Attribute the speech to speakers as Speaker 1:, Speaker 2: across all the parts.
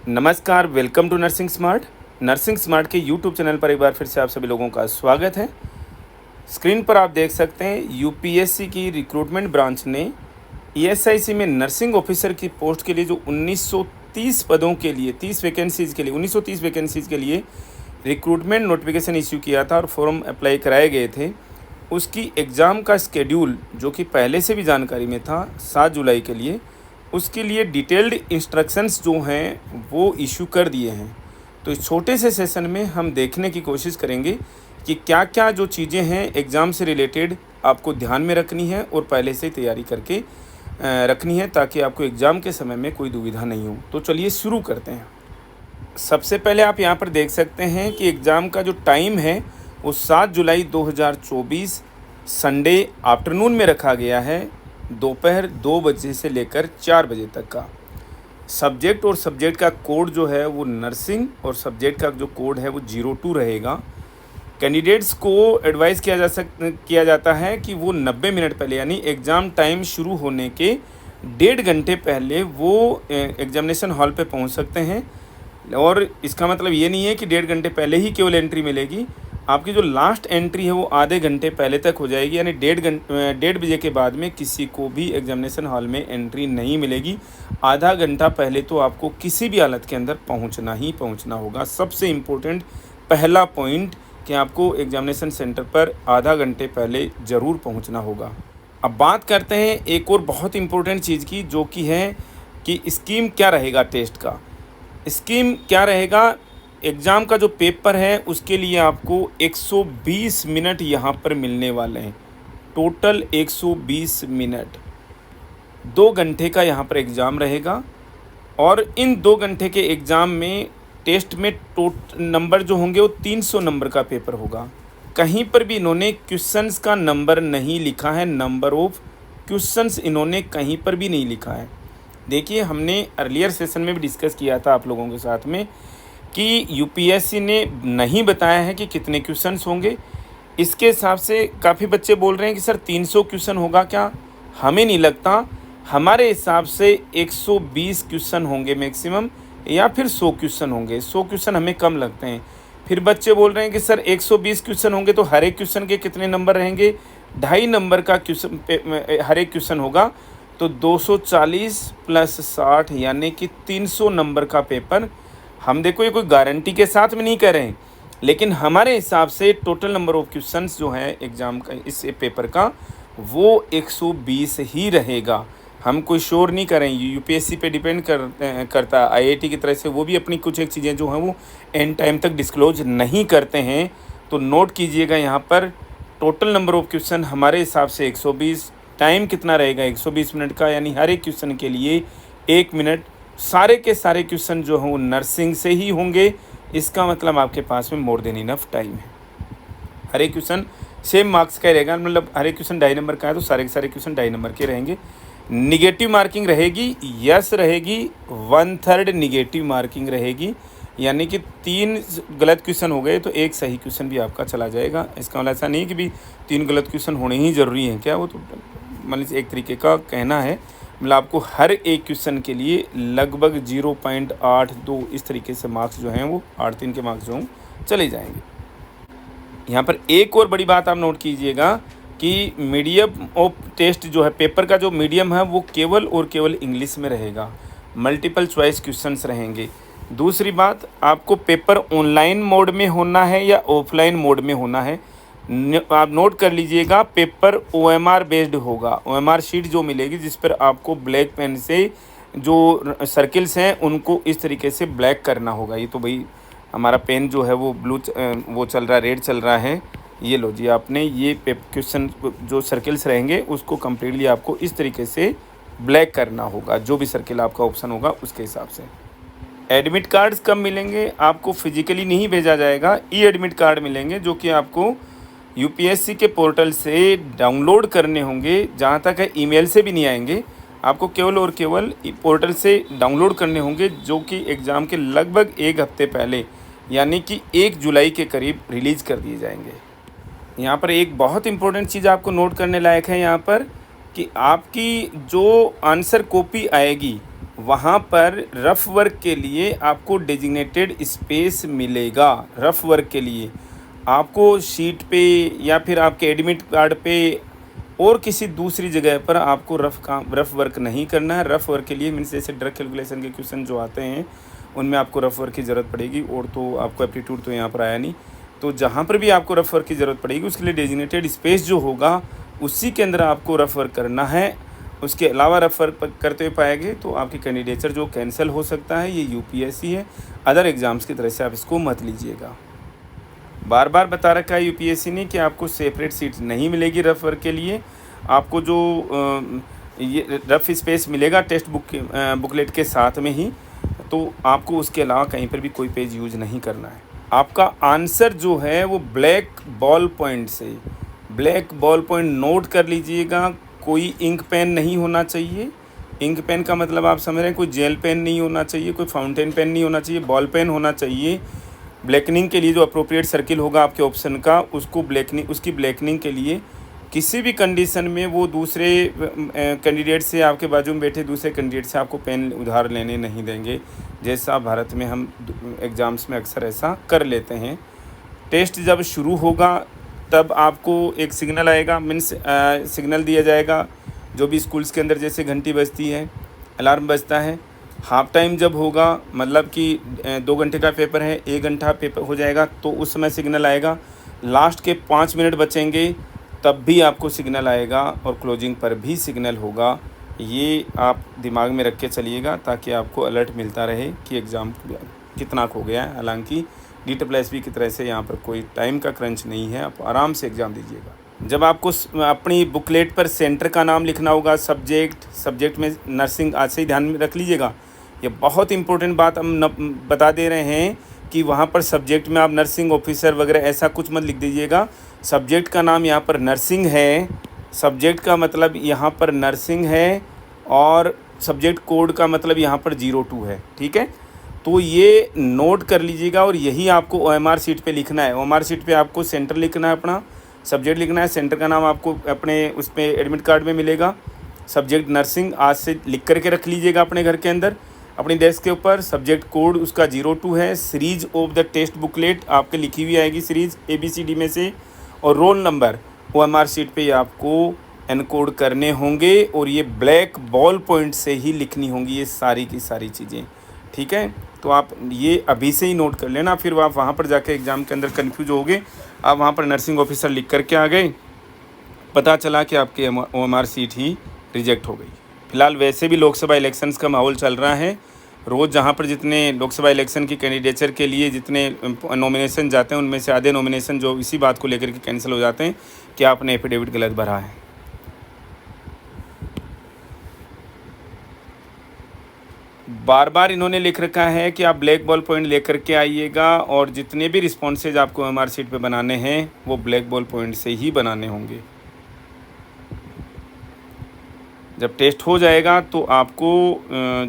Speaker 1: नमस्कार, welcome to nursing smart. Nursing smart के YouTube channel पर एक बार फिर से आप सभी लोगों का स्वागत है। स्क्रीन पर आप देख सकते हैं यूपीएससी की रिक्रूटमेंट ब्रांच ने ईएसआईसी में नर्सिंग ऑफिसर की पोस्ट के लिए जो 1930 पदों के लिए 30 वैकेंसीज़ के लिए 1930 वैकेंसीज़ के लिए रिक्रूटमेंट नोटिफिकेशन इश्यू किया था और फॉर्म अप्लाई कराए गए थे। उसकी एग्ज़ाम का स्केड्यूल जो कि पहले से भी जानकारी में था 7 जुलाई के लिए, उसके लिए डिटेल्ड इंस्ट्रक्शंस जो हैं वो इशू कर दिए हैं। तो इस छोटे से सेशन में हम देखने की कोशिश करेंगे कि क्या क्या जो चीज़ें हैं एग्ज़ाम से रिलेटेड आपको ध्यान में रखनी है और पहले से तैयारी करके रखनी है, ताकि आपको एग्ज़ाम के समय में कोई दुविधा नहीं हो। तो चलिए शुरू करते हैं। सबसे पहले आप यहाँ पर देख सकते हैं कि एग्ज़ाम का जो टाइम है वो 7 जुलाई 2024 संडे आफ्टरनून में रखा गया है, दोपहर 2 बजे से लेकर 4 बजे तक का। सब्जेक्ट और सब्जेक्ट का कोड जो है वो नर्सिंग और सब्जेक्ट का जो कोड है वो 02 रहेगा। कैंडिडेट्स को एडवाइस किया जाता है कि वो 90 मिनट पहले यानी एग्ज़ाम टाइम शुरू होने के 1.5 घंटे पहले वो एग्जामिनेशन हॉल पे पहुंच सकते हैं। और इसका मतलब ये नहीं है कि 1.5 घंटे पहले ही केवल एंट्री मिलेगी। आपकी जो लास्ट एंट्री है वो आधे घंटे पहले तक हो जाएगी, यानी 1.5 बजे के बाद में किसी को भी एग्जामिनेशन हॉल में एंट्री नहीं मिलेगी। आधा घंटा पहले तो आपको किसी भी हालत के अंदर पहुंचना ही पहुंचना होगा। सबसे इम्पोर्टेंट पहला पॉइंट कि आपको एग्जामिनेशन सेंटर पर आधा घंटे पहले ज़रूर पहुंचना होगा। अब बात करते हैं एक और बहुत इम्पोर्टेंट चीज़ की, जो कि है कि स्कीम क्या रहेगा। टेस्ट का स्कीम क्या रहेगा, एग्ज़ाम का जो पेपर है उसके लिए आपको 120 मिनट यहाँ पर मिलने वाले हैं। टोटल 120 मिनट, 2 घंटे का यहाँ पर एग्ज़ाम रहेगा। और इन 2 घंटे के एग्ज़ाम में टेस्ट में टोटल नंबर जो होंगे वो 300 नंबर का पेपर होगा। कहीं पर भी इन्होंने क्वेश्चंस का नंबर नहीं लिखा है, नंबर ऑफ क्वेश्चंस इन्होंने कहीं पर भी नहीं लिखा है। देखिए, हमने अर्लियर सेशन में भी डिस्कस किया था आप लोगों के साथ में कि यूपीएससी ने नहीं बताया है कि कितने क्वेश्चंस होंगे। इसके हिसाब से काफ़ी बच्चे बोल रहे हैं कि सर 300 क्वेश्चन होगा क्या। हमें नहीं लगता, हमारे हिसाब से 120 क्वेश्चन होंगे मैक्सिमम, या फिर 100 क्वेश्चन होंगे। 100 क्वेश्चन हमें कम लगते हैं। फिर बच्चे बोल रहे हैं कि सर 120 क्वेश्चन होंगे तो हर एक क्वेश्चन के कितने नंबर रहेंगे, 2.5 नंबर का क्वेश्चन हर एक क्वेश्चन होगा। तो 240 + 60 यानी कि 300 नंबर का पेपर। हम देखो ये कोई गारंटी के साथ में नहीं कह रहे हैं, लेकिन हमारे हिसाब से टोटल नंबर ऑफ क्वेश्चंस जो है एग्ज़ाम का इस पेपर का वो 120 ही रहेगा। हम कोई श्योर नहीं करें, यूपीएससी पे डिपेंड करता है। आईआईटी की तरह से वो भी अपनी कुछ एक चीज़ें जो हैं वो एंड टाइम तक डिस्क्लोज नहीं करते हैं। तो नोट कीजिएगा यहाँ पर टोटल नंबर ऑफ क्वेश्चन हमारे हिसाब से 120। टाइम कितना रहेगा 120 मिनट का, यानी हर एक क्वेश्चन के लिए 1 मिनट। सारे के सारे क्वेश्चन जो हैं वो नर्सिंग से ही होंगे। इसका मतलब आपके पास में मोर देन इनफ टाइम है। हर एक क्वेश्चन सेम मार्क्स का रहेगा, मतलब हर एक क्वेश्चन 2.5 नंबर का है तो सारे के सारे क्वेश्चन 2.5 नंबर के रहेंगे। निगेटिव मार्किंग रहेगी, यस रहेगी, 1/3 निगेटिव मार्किंग रहेगी, यानी कि 3 गलत क्वेश्चन हो गए तो 1 सही क्वेश्चन भी आपका चला जाएगा। इसका मतलब ऐसा नहीं है कि भी 3 गलत क्वेश्चन होने ही ज़रूरी हैं क्या, वो तो मतलब एक तरीके का कहना है। मतलब आपको हर एक क्वेश्चन के लिए लगभग 0.82 इस तरीके से मार्क्स जो हैं वो 8-3 के मार्क्स जो हैं चले जाएंगे। यहाँ पर एक और बड़ी बात आप नोट कीजिएगा कि मीडियम ऑफ टेस्ट जो है, पेपर का जो मीडियम है वो केवल और केवल इंग्लिश में रहेगा। मल्टीपल चॉइस क्वेश्चंस रहेंगे। दूसरी बात, आपको पेपर ऑनलाइन मोड में होना है या ऑफलाइन मोड में होना है, आप नोट कर लीजिएगा। पेपर ओएमआर बेस्ड होगा। ओएमआर शीट जो मिलेगी जिस पर आपको ब्लैक पेन से जो सर्किल्स हैं उनको इस तरीके से ब्लैक करना होगा। ये तो भाई हमारा पेन जो है वो ब्लू वो चल रहा है, रेड चल रहा है। ये लो जी, आपने ये क्वेश्चन जो सर्किल्स रहेंगे उसको कम्प्लीटली आपको इस तरीके से ब्लैक करना होगा। जो भी सर्किल आपका ऑप्शन होगा उसके हिसाब से। एडमिट कार्ड्स कब मिलेंगे, आपको फिजिकली नहीं भेजा जाएगा, ई एडमिट कार्ड मिलेंगे जो कि आपको यूपीएससी के पोर्टल से डाउनलोड करने होंगे। जहाँ तक है ईमेल से भी नहीं आएंगे, आपको केवल और केवल पोर्टल से डाउनलोड करने होंगे, जो कि एग्ज़ाम के लगभग 1 हफ्ते पहले यानी कि 1 जुलाई के करीब रिलीज़ कर दिए जाएंगे। यहाँ पर एक बहुत इम्पोर्टेंट चीज़ आपको नोट करने लायक है यहाँ पर कि आपकी जो आंसर कॉपी आएगी वहाँ पर रफ़ वर्क के लिए आपको डेजिग्नेटेड स्पेस मिलेगा। रफ़ वर्क के लिए आपको शीट पे या फिर आपके एडमिट कार्ड पे और किसी दूसरी जगह पर आपको रफ़ वर्क नहीं करना है। रफ़ वर्क के लिए मीन्स जैसे ड्रग कैलकुलेशन के क्वेश्चन जो आते हैं उनमें आपको रफ़ वर्क की ज़रूरत पड़ेगी, और तो आपको एप्टीट्यूड तो यहाँ पर आया नहीं। तो जहाँ पर भी आपको रफ़ वर्क की ज़रूरत पड़ेगी उसके लिए डेजिग्नेटेड स्पेस जो होगा उसी के अंदर आपको रफ़ वर्क करना है। उसके अलावा रफ़ वर्क करते हुए पाएंगे तो आपकी कैंडिडेचर जो कैंसिल हो सकता है। ये यूपीएससी है, अदर एग्ज़ाम्स की तरह से आप इसको मत लीजिएगा। बार बार बता रखा है यूपीएससी ने कि आपको सेपरेट सीट नहीं मिलेगी रफ़ वर्क के लिए। आपको जो ये रफ़ स्पेस मिलेगा टेक्स्ट बुकलेट के साथ में ही, तो आपको उसके अलावा कहीं पर भी कोई पेज यूज नहीं करना है। आपका आंसर जो है वो ब्लैक बॉल पॉइंट से, ब्लैक बॉल पॉइंट नोट कर लीजिएगा। कोई इंक पेन नहीं होना चाहिए। इंक पेन का मतलब आप समझ रहे हैं, कोई जेल पेन नहीं होना चाहिए, कोई फाउंटेन पेन नहीं होना चाहिए, बॉल पेन होना चाहिए। ब्लैकनिंग के लिए जो अप्रोप्रिएट सर्किल होगा आपके ऑप्शन का, उसको उसकी ब्लैकनिंग के लिए किसी भी कंडीशन में वो दूसरे कैंडिडेट से, आपके बाजू में बैठे दूसरे कैंडिडेट से आपको पेन उधार लेने नहीं देंगे, जैसा भारत में हम एग्ज़ाम्स में अक्सर ऐसा कर लेते हैं। टेस्ट जब शुरू होगा तब आपको एक सिग्नल आएगा, मीन्स सिग्नल दिया जाएगा। जो भी स्कूल्स के अंदर जैसे घंटी बजती है, अलार्म बजता है। हाफ टाइम जब होगा, मतलब कि 2 घंटे का पेपर है, 1 घंटा पेपर हो जाएगा तो उस समय सिग्नल आएगा। लास्ट के 5 मिनट बचेंगे तब भी आपको सिग्नल आएगा, और क्लोजिंग पर भी सिग्नल होगा। ये आप दिमाग में रख के चलिएगा ताकि आपको अलर्ट मिलता रहे कि एग्ज़ाम कितना खो गया है। हालांकि DSSB की तरह से यहाँ पर कोई टाइम का क्रंच नहीं है, आप आराम से एग्ज़ाम दीजिएगा। जब आपको अपनी बुकलेट पर सेंटर का नाम लिखना होगा, सब्जेक्ट में नर्सिंग, आज से ही ध्यान में रख लीजिएगा। ये बहुत इंपॉर्टेंट बात हम बता दे रहे हैं कि वहाँ पर सब्जेक्ट में आप नर्सिंग ऑफिसर वगैरह ऐसा कुछ मत लिख दीजिएगा। सब्जेक्ट का नाम यहाँ पर नर्सिंग है, सब्जेक्ट का मतलब यहाँ पर नर्सिंग है, और सब्जेक्ट कोड का मतलब यहाँ पर 02 है। ठीक है, तो ये नोट कर लीजिएगा। और यही आपको OMR शीट पे लिखना है। OMR शीट पे आपको सेंटर लिखना है, अपना सब्जेक्ट लिखना है। सेंटर का नाम आपको अपने उस पर एडमिट कार्ड में मिलेगा। सब्जेक्ट नर्सिंग आज से लिख करके रख लीजिएगा अपने घर के अंदर, अपनी डेस्क के ऊपर। सब्जेक्ट कोड उसका 02 है। Series of the test booklet आपके लिखी हुई आएगी, सीरीज ABCD में से। और रोल नंबर OMR शीट पे आपको एनकोड करने होंगे, और ये ब्लैक बॉल पॉइंट से ही लिखनी होंगी ये सारी की सारी चीज़ें। ठीक है, तो आप ये अभी से ही नोट कर लेना, फिर आप वहाँ पर जाके एग्ज़ाम के अंदर कन्फ्यूज होगे। आप वहाँ पर नर्सिंग ऑफिसर लिख करके आ गए, पता चला कि आपकी OMR सीट ही रिजेक्ट हो गई। फिलहाल वैसे भी लोकसभा इलेक्शंस का माहौल चल रहा है। रोज़ जहाँ पर जितने लोकसभा इलेक्शन की कैंडिडेचर के लिए जितने नॉमिनेशन जाते हैं, उनमें से आधे नॉमिनेशन जो इसी बात को लेकर के कैंसिल हो जाते हैं कि आपने एफिडेविट गलत भरा है। बार बार इन्होंने लिख रखा है कि आप ब्लैक बॉल पॉइंट लेकर के आइएगा, और जितने भी रिस्पॉन्सेज आपको OMR शीट पे बनाने हैं वो ब्लैक बॉल पॉइंट से ही बनाने होंगे। जब टेस्ट हो जाएगा तो आपको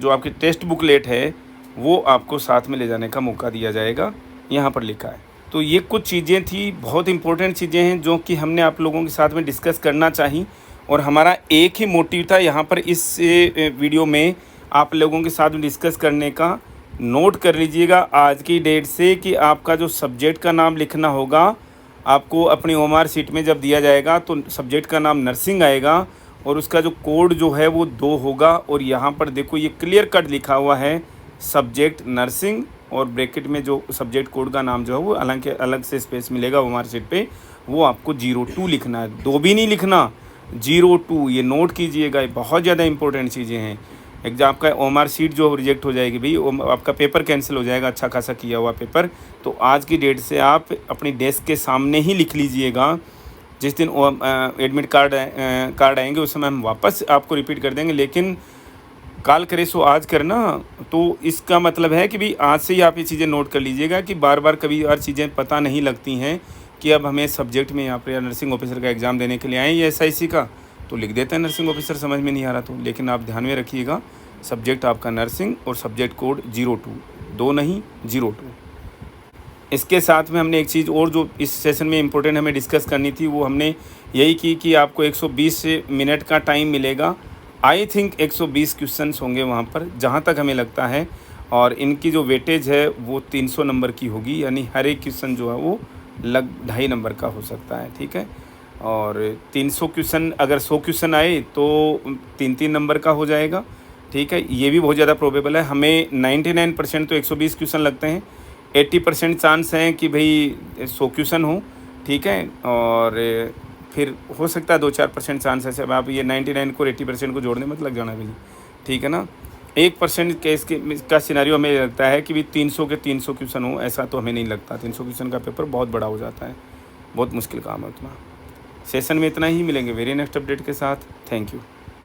Speaker 1: जो आपकी टेस्ट बुकलेट है वो आपको साथ में ले जाने का मौका दिया जाएगा, यहाँ पर लिखा है। तो ये कुछ चीज़ें थी, बहुत इंपॉर्टेंट चीज़ें हैं जो कि हमने आप लोगों के साथ में डिस्कस करना चाहिए। और हमारा एक ही मोटिव था यहाँ पर इस वीडियो में आप लोगों के साथ में डिस्कस करने का। नोट कर लीजिएगा आज की डेट से कि आपका जो सब्जेक्ट का नाम लिखना होगा, आपको अपनी OMR शीट में जब दिया जाएगा तो सब्जेक्ट का नाम नर्सिंग आएगा, और उसका जो कोड जो है वो 2 होगा। और यहाँ पर देखो ये क्लियर कट लिखा हुआ है सब्जेक्ट नर्सिंग, और ब्रैकेट में जो सब्जेक्ट कोड का नाम जो है वो हालांकि अलग से स्पेस मिलेगा OMR शीट पे, वो आपको 02 लिखना है, 2 भी नहीं लिखना, 02। ये नोट कीजिएगा, ये बहुत ज़्यादा इंपॉर्टेंट चीज़ें हैं। एग्जाम का OMR शीट जो रिजेक्ट हो जाएगी भाई, आपका पेपर कैंसिल हो जाएगा, अच्छा खासा किया हुआ पेपर। तो आज की डेट से आप अपनी डेस्क के सामने ही लिख लीजिएगा। जिस दिन एडमिट कार्ड आएंगे उस समय हम वापस आपको रिपीट कर देंगे, लेकिन काल करे सो आज करना। तो इसका मतलब है कि भाई आज से ही आप ये चीज़ें नोट कर लीजिएगा कि बार बार कभी और चीज़ें पता नहीं लगती हैं कि अब हमें सब्जेक्ट में यहाँ पर नर्सिंग ऑफिसर का एग्ज़ाम देने के लिए आए या SIC का, तो लिख देते हैं नर्सिंग ऑफिसर, समझ में नहीं आ रहा तो। लेकिन आप ध्यान में रखिएगा, सब्जेक्ट आपका नर्सिंग और सब्जेक्ट कोड 02, 2 नहीं 02। इसके साथ में हमने एक चीज़ और जो इस सेशन में इम्पोर्टेंट हमें डिस्कस करनी थी, वो हमने यही की कि आपको 120 मिनट का टाइम मिलेगा आई थिंक 120 क्वेश्चंस होंगे वहाँ पर, जहाँ तक हमें लगता है। और इनकी जो वेटेज है वो 300 नंबर की होगी, यानी हर एक क्वेश्चन जो है वो लग 2.5 नंबर का हो सकता है, ठीक है। और 300 क्वेश्चन, अगर 100 क्वेश्चन आए तो 3-3 नंबर का हो जाएगा, ठीक है। ये भी बहुत ज़्यादा प्रोबेबल है। हमें 99% तो 120 क्वेश्चन लगते हैं, 80% चांस हैं कि भाई 100 क्वेश्चन हो, ठीक है। और फिर हो सकता है 2-4% चांस ऐसे। अब आप ये 99 को 80% को जोड़ने मत लग जाना भाई, ठीक है ना। 1% केस के का सिनेरियो हमें लगता है कि भी 300 के 300 क्वेश्चन हो, ऐसा तो हमें नहीं लगता। 300 क्वेश्चन का पेपर बहुत बड़ा हो जाता है, बहुत मुश्किल काम है उतना। सेशन में इतना ही, मिलेंगे वेरी नेक्स्ट अपडेट के साथ। Thank you.